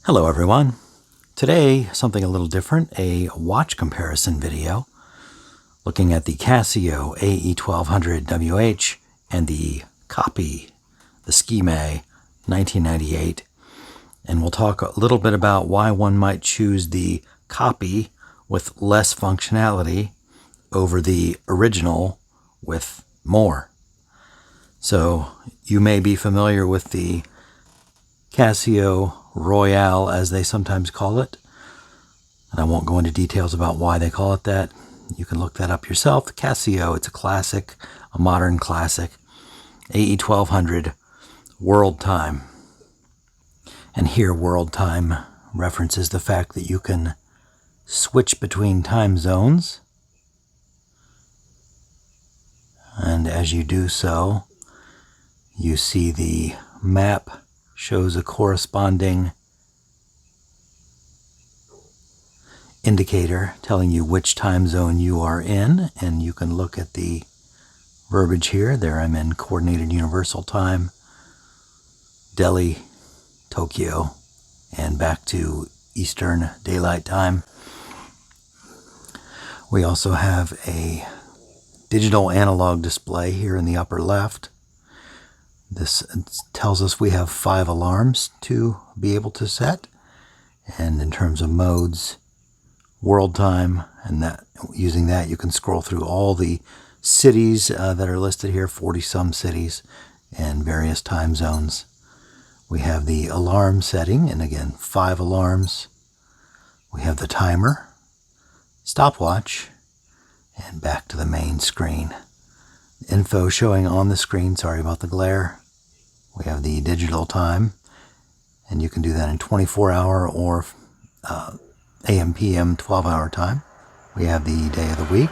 Hello everyone. Today, something a little different, a watch comparison video looking at the Casio AE1200 WH and the copy, the Skmei 1998. And we'll talk a little bit about why one might choose the copy with less functionality over the original with more. So you may be familiar with the Casio Royale, as they sometimes call it. And I won't go into details about why they call it that. You can look that up yourself. The Casio, it's a classic, a modern classic. AE1200 World Time. And here World Time references the fact that you can switch between time zones. And as you do so, you see the map shows a corresponding indicator telling you which time zone you are in, and you can look at the verbiage here. There I'm in Coordinated Universal Time, Delhi, Tokyo, and back to Eastern Daylight Time. We also have a digital analog display here in the upper left. This tells us we have 5 alarms to be able to set. And in terms of modes, world time, and that using that you can scroll through all the cities that are listed here, 40-some cities and various time zones. We have the alarm setting, and again, 5 alarms. We have the timer, stopwatch, and back to the main screen. Info showing on the screen, sorry about the glare. We have the digital time, and you can do that in 24-hour or AM, PM, 12-hour time. We have the day of the week.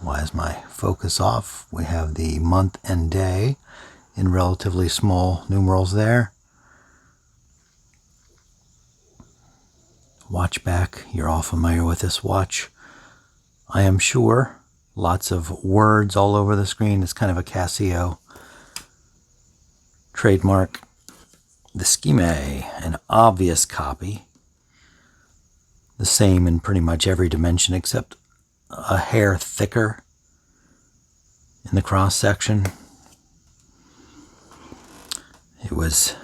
Why is my focus off? We have the month and day in relatively small numerals there. Watch back, you're all familiar with this watch, I am sure. Lots of words all over the screen. It's kind of a Casio trademark. The Skmei, an obvious copy. The same in pretty much every dimension except a hair thicker in the cross section. It was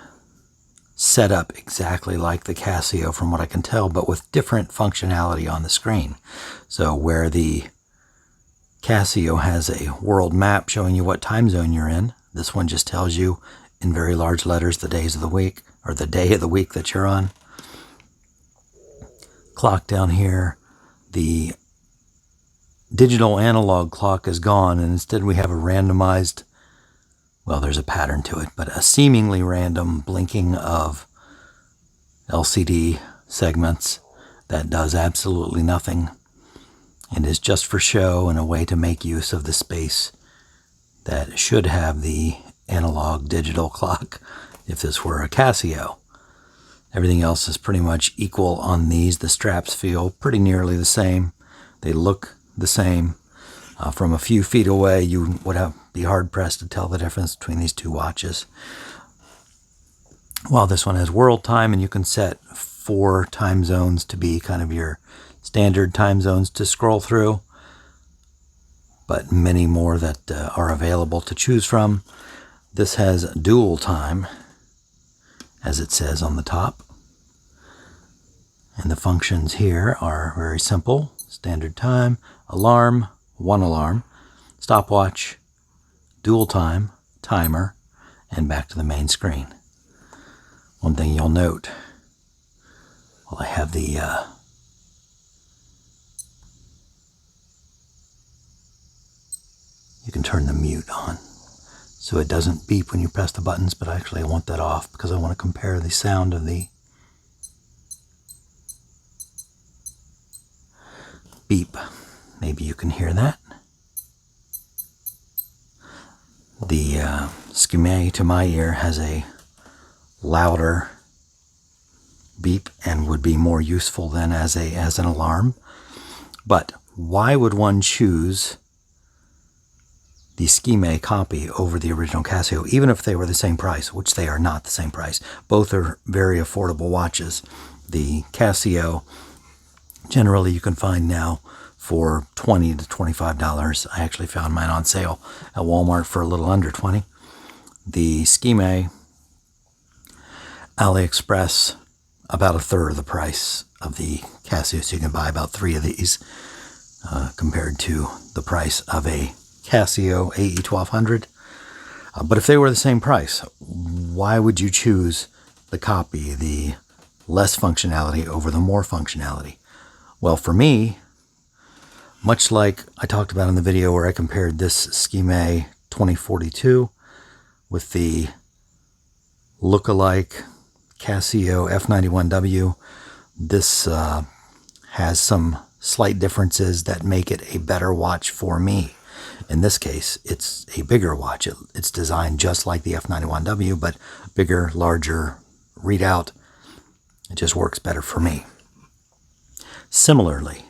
set up exactly like the Casio from what I can tell, but with different functionality on the screen. So where the Casio has a world map showing you what time zone you're in, this one just tells you in very large letters the days of the week, or the day of the week that you're on. Clock down here, the digital analog clock is gone, and instead we have a randomized, well, there's a pattern to it, but a seemingly random blinking of LCD segments that does absolutely nothing and is just for show and a way to make use of the space that should have the analog digital clock if this were a Casio. Everything else is pretty much equal on these. The straps feel pretty nearly the same. They look the same. From a few feet away, you would be hard-pressed to tell the difference between these two watches. While this one has world time, and you can set 4 time zones to be kind of your standard time zones to scroll through, but many more that are available to choose from. This has dual time, as it says on the top. And the functions here are very simple. Standard time, alarm, 1 alarm, stopwatch, dual time, timer, and back to the main screen. One thing you'll note, well, I have the you can turn the mute on so it doesn't beep when you press the buttons, but actually I want that off because I want to compare the sound of the beep. Maybe you can hear that. The Skmei, to my ear, has a louder beep and would be more useful than as an alarm. But why would one choose the Skmei copy over the original Casio, even if they were the same price, which they are not the same price. Both are very affordable watches. The Casio, generally you can find now for $20 to $25. I actually found mine on sale at Walmart for a little under $20. The Skmei, AliExpress, about a third of the price of the Casio, so you can buy about 3 of these compared to the price of a Casio AE1200. But if they were the same price, why would you choose the copy, the less functionality over the more functionality? Well, for me, much like I talked about in the video where I compared this Skmei 2042 with the look-alike Casio F91W, this has some slight differences that make it a better watch for me. In this case, it's a bigger watch. It's designed just like the F91W, but bigger, larger readout. It just works better for me. Similarly,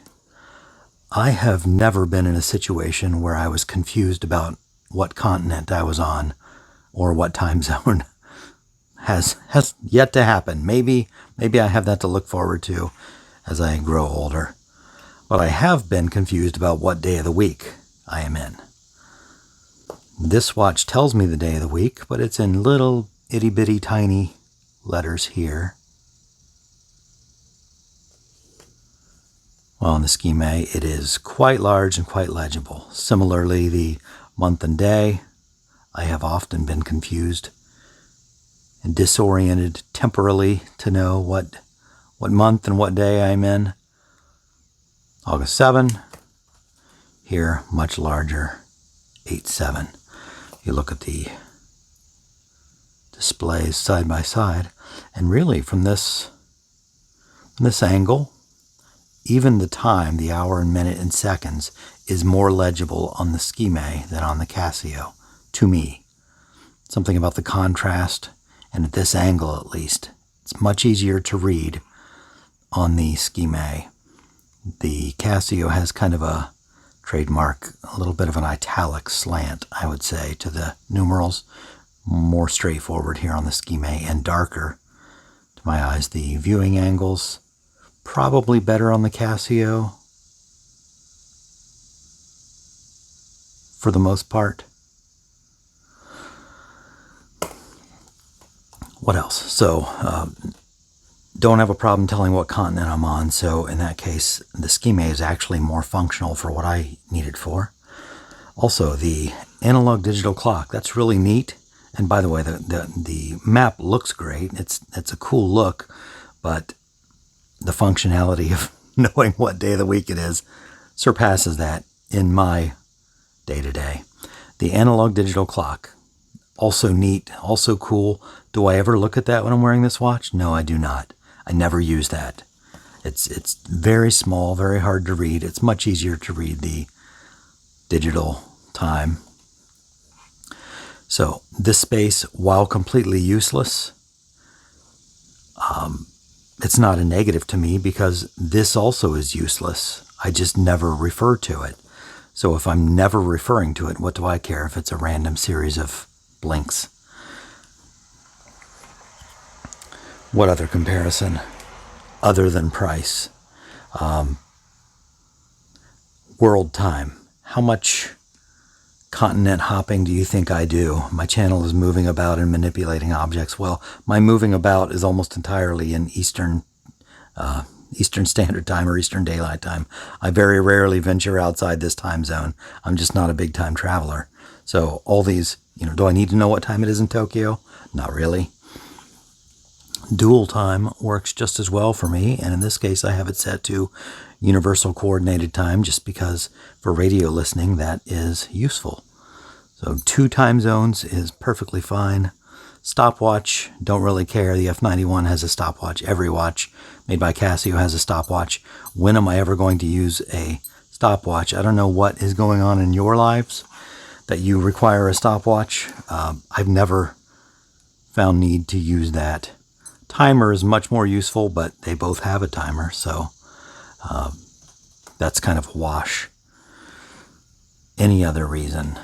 I have never been in a situation where I was confused about what continent I was on or what time zone. Has yet to happen. Maybe I have that to look forward to as I grow older. But I have been confused about what day of the week I am in. This watch tells me the day of the week, but it's in little itty-bitty tiny letters here. Well, on the Skmei, it is quite large and quite legible. Similarly, the month and day, I have often been confused and disoriented temporally to know what month and what day I'm in. August 7, here much larger, 8/7. You look at the displays side by side, and really from this angle, even the time, the hour and minute and seconds, is more legible on the Skmei than on the Casio, to me. Something about the contrast, and at this angle at least, it's much easier to read on the Skmei. The Casio has kind of a trademark, a little bit of an italic slant, I would say, to the numerals. More straightforward here on the Skmei and darker to my eyes. The viewing angles, probably better on the Casio for the most part. What else? So, don't have a problem telling what continent I'm on, so in that case, the Skmei is actually more functional for what I need it for. Also, the analog digital clock, that's really neat. And by the way, the map looks great. It's a cool look, but the functionality of knowing what day of the week it is surpasses that in my day-to-day. The analog digital clock, also neat, also cool. Do I ever look at that when I'm wearing this watch? No, I do not. I never use that. It's very small, very hard to read. It's much easier to read the digital time. So this space, while completely useless, it's not a negative to me because this also is useless. I just never refer to it. So if I'm never referring to it, what do I care if it's a random series of blinks? What other comparison other than price? World time. How much continent hopping do you think I do? My channel is moving about and manipulating objects. Well, my moving about is almost entirely in Eastern Standard Time or Eastern Daylight Time. I very rarely venture outside this time zone. I'm just not a big time traveler. So all these, do I need to know what time it is in Tokyo? Not really. Dual time works just as well for me, and in this case I have it set to Universal Coordinated Time just because for radio listening that is useful. So 2 time zones is perfectly fine. Stopwatch, don't really care. The F91 has a stopwatch. Every watch made by Casio has a stopwatch. When am I ever going to use a stopwatch? I don't know what is going on in your lives that you require a stopwatch. I've never found need to use that. Timer is much more useful, but they both have a timer, so that's kind of a wash. Any other reason?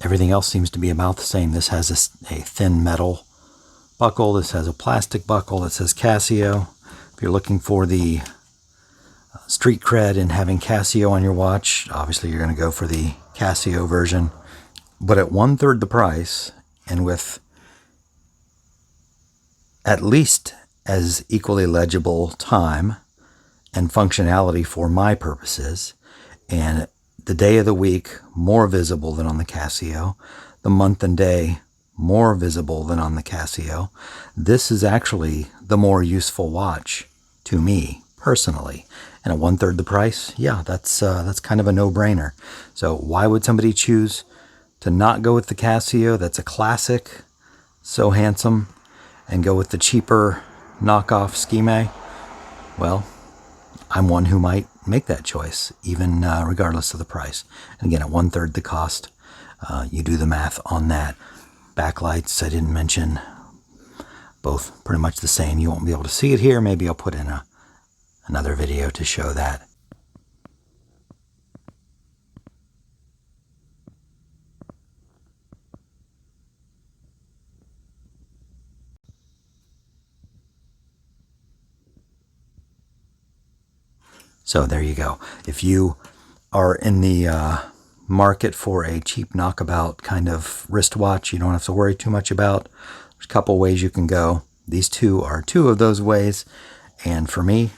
Everything else seems to be about the same. This has a thin metal buckle. This has a plastic buckle that says Casio. If you're looking for the street cred in having Casio on your watch, obviously you're going to go for the Casio version. But at 1/3 the price, and with at least as equally legible time and functionality for my purposes, and the day of the week more visible than on the Casio, the month and day more visible than on the Casio, this is actually the more useful watch to me personally. And at 1/3 the price, yeah, that's kind of a no-brainer. So why would somebody choose to not go with the Casio? That's a classic, so handsome, and go with the cheaper knockoff Skmei? Well, I'm one who might make that choice, even regardless of the price. And again, at 1/3 the cost, you do the math on that. Backlights, I didn't mention, both pretty much the same. You won't be able to see it here. Maybe I'll put in another video to show that. So there you go. If you are in the market for a cheap knockabout kind of wristwatch you don't have to worry too much about, there's a couple ways you can go. These two are two of those ways. And for me,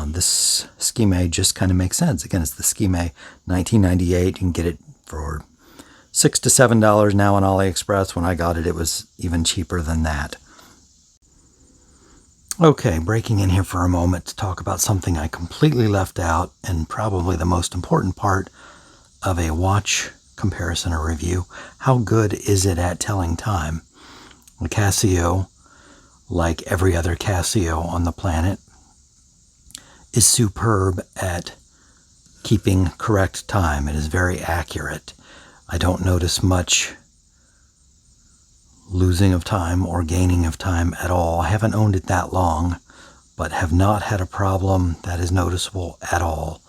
this Skmei just kind of makes sense. Again, it's the Skmei 1998. You can get it for $6 to $7 now on AliExpress. When I got it, it was even cheaper than that. Okay, breaking in here for a moment to talk about something I completely left out, and probably the most important part of a watch comparison or review. How good is it at telling time? The Casio, like every other Casio on the planet, is superb at keeping correct time. It is very accurate. I don't notice much losing of time or gaining of time at all. I haven't owned it that long, but have not had a problem that is noticeable at all.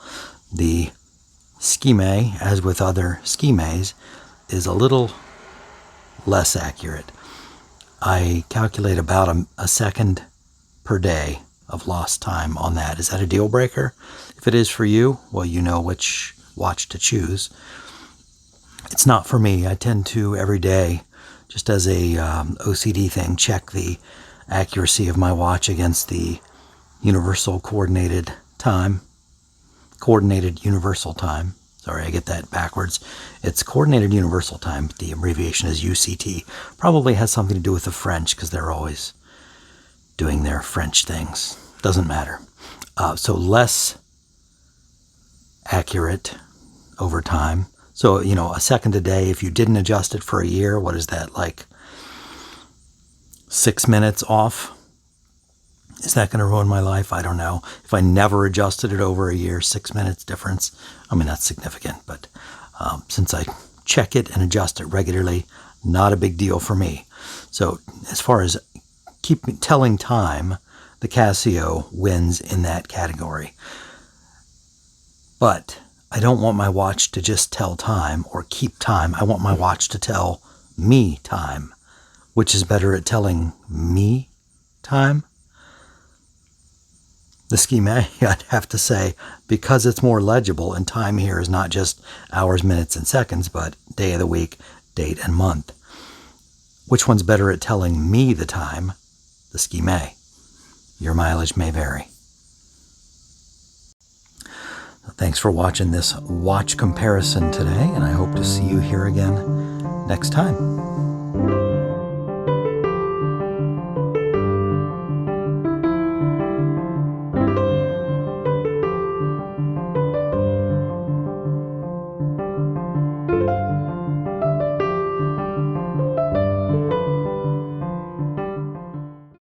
The Skmei, as with other Skmeis, is a little less accurate. I calculate about a second per day of lost time on that. Is that a deal breaker? If it is for you, well, you know which watch to choose. It's not for me. I tend to every day, just as a OCD thing, check the accuracy of my watch against the universal coordinated universal time. Sorry, I get that backwards. It's coordinated universal time. The abbreviation is UCT. Probably has something to do with the French, because they're always doing their French things. Doesn't matter. So less accurate over time. So, a second a day, if you didn't adjust it for a year, what is that, like 6 minutes off? Is that going to ruin my life? I don't know. If I never adjusted it over a year, 6 minutes difference, I mean, that's significant. But since I check it and adjust it regularly, not a big deal for me. So as far as telling time, the Casio wins in that category. But I don't want my watch to just tell time or keep time. I want my watch to tell me time. Which is better at telling me time? The Skmei, I'd have to say, because it's more legible, and time here is not just hours, minutes, and seconds, but day of the week, date, and month. Which one's better at telling me the time? The Skmei. Your mileage may vary. Thanks for watching this watch comparison today, and I hope to see you here again next time.